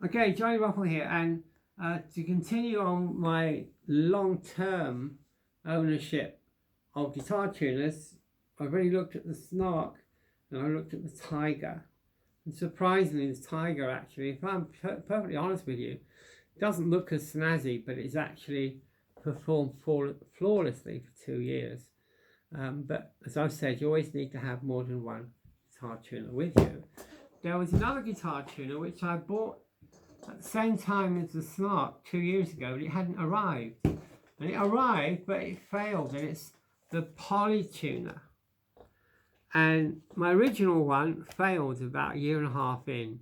Okay, Johnny Ruffle here, and to continue on my long-term ownership of guitar tuners, I've already looked at the Snark and I looked at the Tiger. And surprisingly, the Tiger actually, if I'm perfectly honest with you, doesn't look as snazzy, but it's actually performed flawlessly for 2 years. But as I've said, you always need to have more than one guitar tuner with you. There was another guitar tuner which I bought at the same time as the Snark 2 years ago, but it hadn't arrived. And it arrived, but it failed, and it's the Polytuner. And my original one failed about 1.5 years in.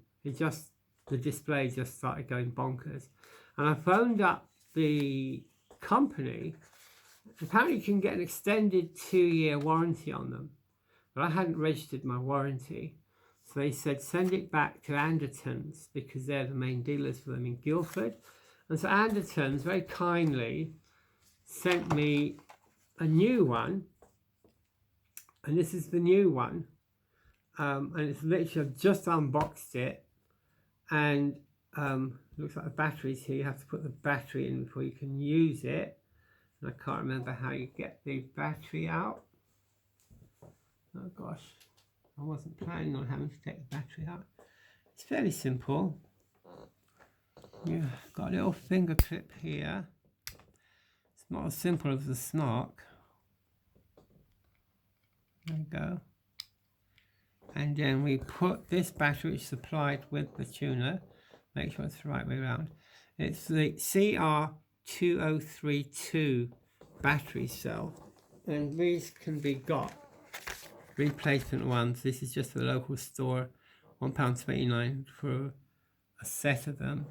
The display just started going bonkers. And I phoned up the company. Apparently you can get an extended 2-year warranty on them, but I hadn't registered my warranty. So they said send it back to Andertons because they're the main dealers for them in Guildford. And so Andertons very kindly sent me a new one. And this is the new one. And it's literally, I've just unboxed it. And looks like the battery's here. You have to put the battery in before you can use it. And I can't remember how you get the battery out. Oh gosh. I wasn't planning on having to take the battery out. It's fairly simple. Yeah, got a little finger clip here. It's not as simple as the Snark. There we go. And then we put this battery, which is supplied with the tuner. Make sure it's the right way around. It's the CR2032 battery cell. And these can be got. Replacement ones. This is just for the local store, £1.29 for a set of them.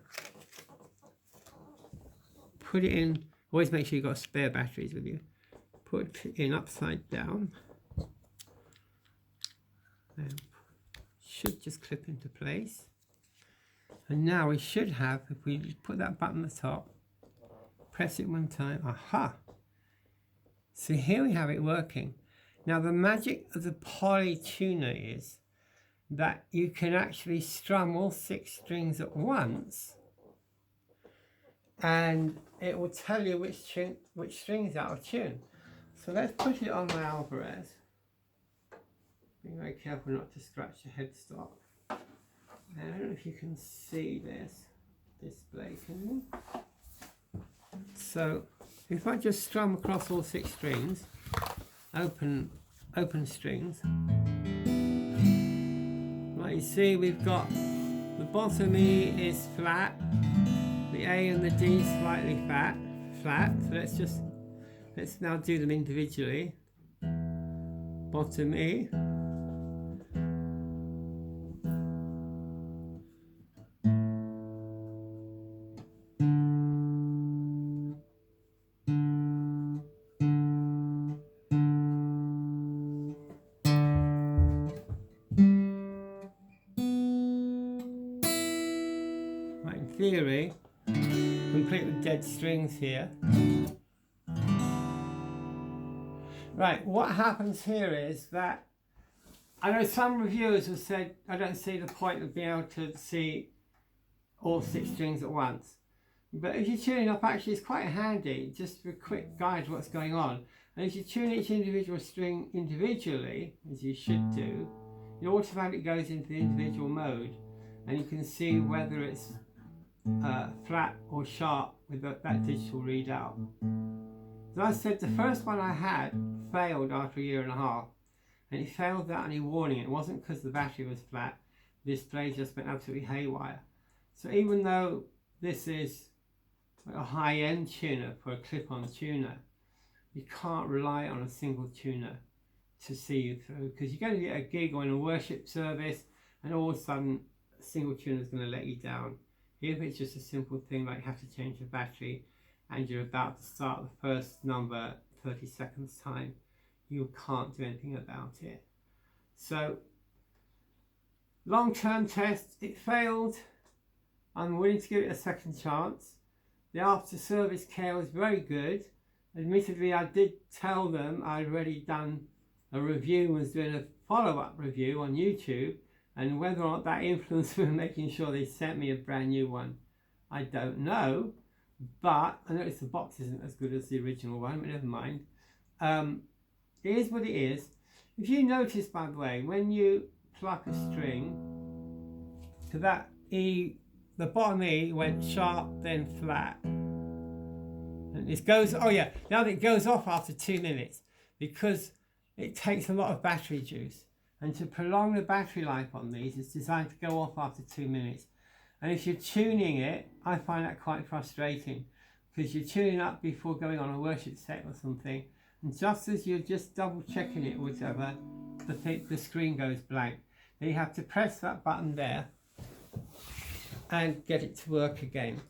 Put it in, always make sure you've got spare batteries with you. Put it in upside down. And should just clip into place. And now we should have, if we put that button at the top, press it one time, aha! So here we have it working. Now the magic of the Polytuner is that you can actually strum all 6 strings at once, and it will tell you which string's out of tune. So let's put it on my Alvarez. Be very careful not to scratch the headstock. And I don't know if you can see this display, can you? So if I just strum across all 6 strings, open strings. Like you see, we've got the bottom E is flat, the A and the D slightly flat. So let's now do them individually. Bottom E. Theory, complete with dead strings here. Right, what happens here is that I know some reviewers have said I don't see the point of being able to see all 6 strings at once. But if you tune it up, actually it's quite handy, just for a quick guide to what's going on. And if you tune each individual string individually, as you should do, it automatically goes into the individual mode, and you can see whether it's flat or sharp with that digital readout. As I said, the first one I had failed after 1.5 years, and it failed without any warning. It wasn't because the battery was flat, the display just went absolutely haywire. So even though this is a high-end tuner for a clip-on tuner, you can't rely on a single tuner to see you through, because you're going to get a gig or in a worship service and all of a sudden a single tuner is going to let you down. If it's just a simple thing like you have to change the battery and you're about to start the first number 30 seconds time, you can't do anything about it. So, long-term test, it failed. I'm willing to give it a second chance. The after-service care was very good. Admittedly, I did tell them I'd already done a review, was doing a follow-up review on YouTube, And whether or not that influenced me making sure they sent me a brand new one, I don't know. But I noticed the box isn't as good as the original one, but never mind. It is what it is. If you notice, by the way, when you pluck a string, to that E, the bottom E went sharp, then flat. And it goes, oh yeah, now it goes off after 2 minutes because it takes a lot of battery juice. And to prolong the battery life on these, it's designed to go off after 2 minutes. And if you're tuning it, I find that quite frustrating because you're tuning up before going on a worship set or something. And just as you're just double checking it or whatever, the screen goes blank. Then you have to press that button there and get it to work again.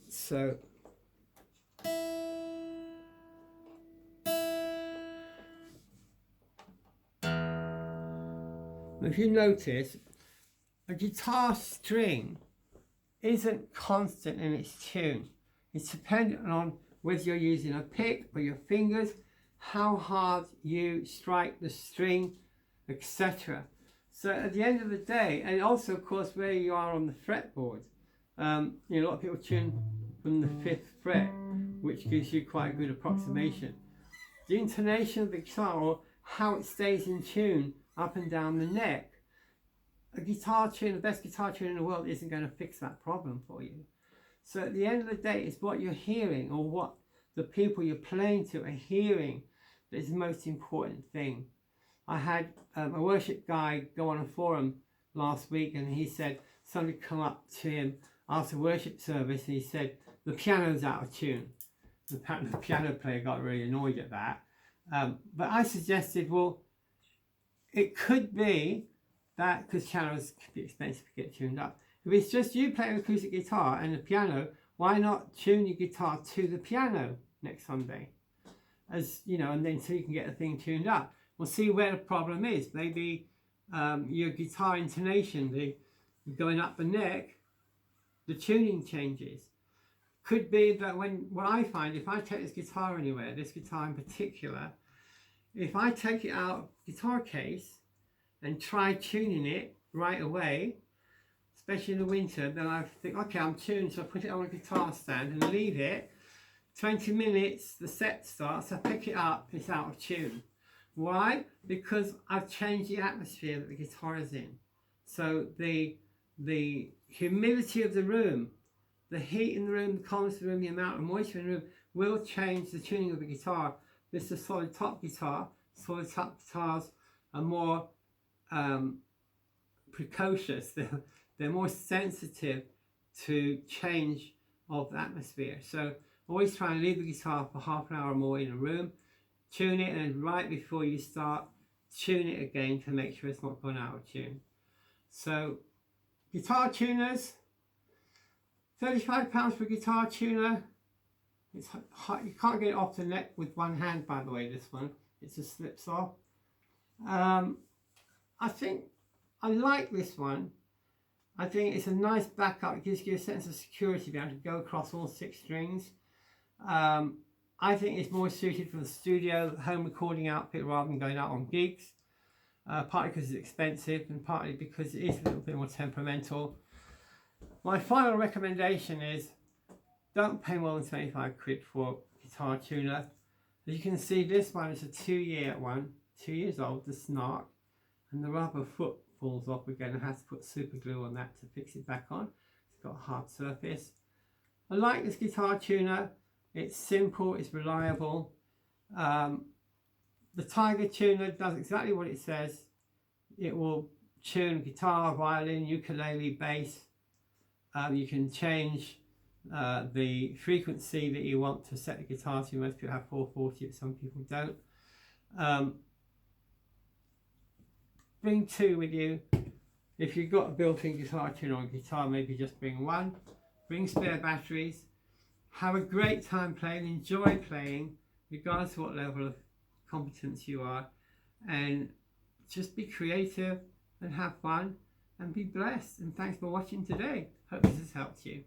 So if you notice, a guitar string isn't constant in its tune. It's dependent on whether you're using a pick or your fingers, how hard you strike the string, etc. So at the end of the day, and also of course where you are on the fretboard, a lot of people tune from the 5th fret, which gives you quite a good approximation. The intonation of the guitar, or how it stays in tune up and down the neck, a guitar tune, the best guitar tune in the world, isn't going to fix that problem for you. So at the end of the day, it's what you're hearing or what the people you're playing to are hearing that is the most important thing. I had a worship guy go on a forum last week, and he said somebody come up to him after worship service and he said the piano's out of tune. The piano player got really annoyed at that. But I suggested, well, it could be that, because pianos can be expensive to get tuned up. If it's just you playing acoustic guitar and the piano, why not tune your guitar to the piano next Sunday? As you know, and then so you can get the thing tuned up. We'll see where the problem is. Maybe your guitar intonation, the going up the neck, the tuning changes. Could be that what I find, if I take this guitar anywhere, this guitar in particular, if I take it out of the guitar case and try tuning it right away, especially in the winter, then I think, okay, I'm tuned, so I put it on a guitar stand and leave it. 20 minutes, the set starts, I pick it up, it's out of tune. Why? Because I've changed the atmosphere that the guitar is in. So the humidity of the room, the heat in the room, the coldness of the room, the amount of moisture in the room will change the tuning of the guitar. This is a solid top guitar. Solid top guitars are more precocious. They're more sensitive to change of the atmosphere. So always try and leave the guitar for half an hour or more in a room, tune it, and then right before you start, tune it again to make sure it's not gone out of tune. So guitar tuners, £35 for a guitar tuner. It's hot. You can't get it off the neck with one hand, by the way, this one. It just slips off. I think I like this one. I think it's a nice backup. It gives you a sense of security to be able to go across all 6 strings. I think it's more suited for the studio, home recording outfit rather than going out on gigs. Partly because it's expensive and partly because it is a little bit more temperamental. My final recommendation is don't pay more than 25 quid for a guitar tuner. As you can see, this one is a 2-year one, 2 years old, the Snark, and the rubber foot falls off. We're going to have to put super glue on that to fix it back on. It's got a hard surface. I like this guitar tuner. It's simple, it's reliable. The Tiger tuner does exactly what it says. It will tune guitar, violin, ukulele, bass. You can change the frequency that you want to set the guitar to. Most people have 440, but some people don't. Bring 2 with you. If you've got a built-in guitar tuner on guitar, maybe just bring 1. Bring spare batteries. Have a great time playing. Enjoy playing, regardless of what level of competence you are. And just be creative and have fun and be blessed. And thanks for watching today. Hope this has helped you.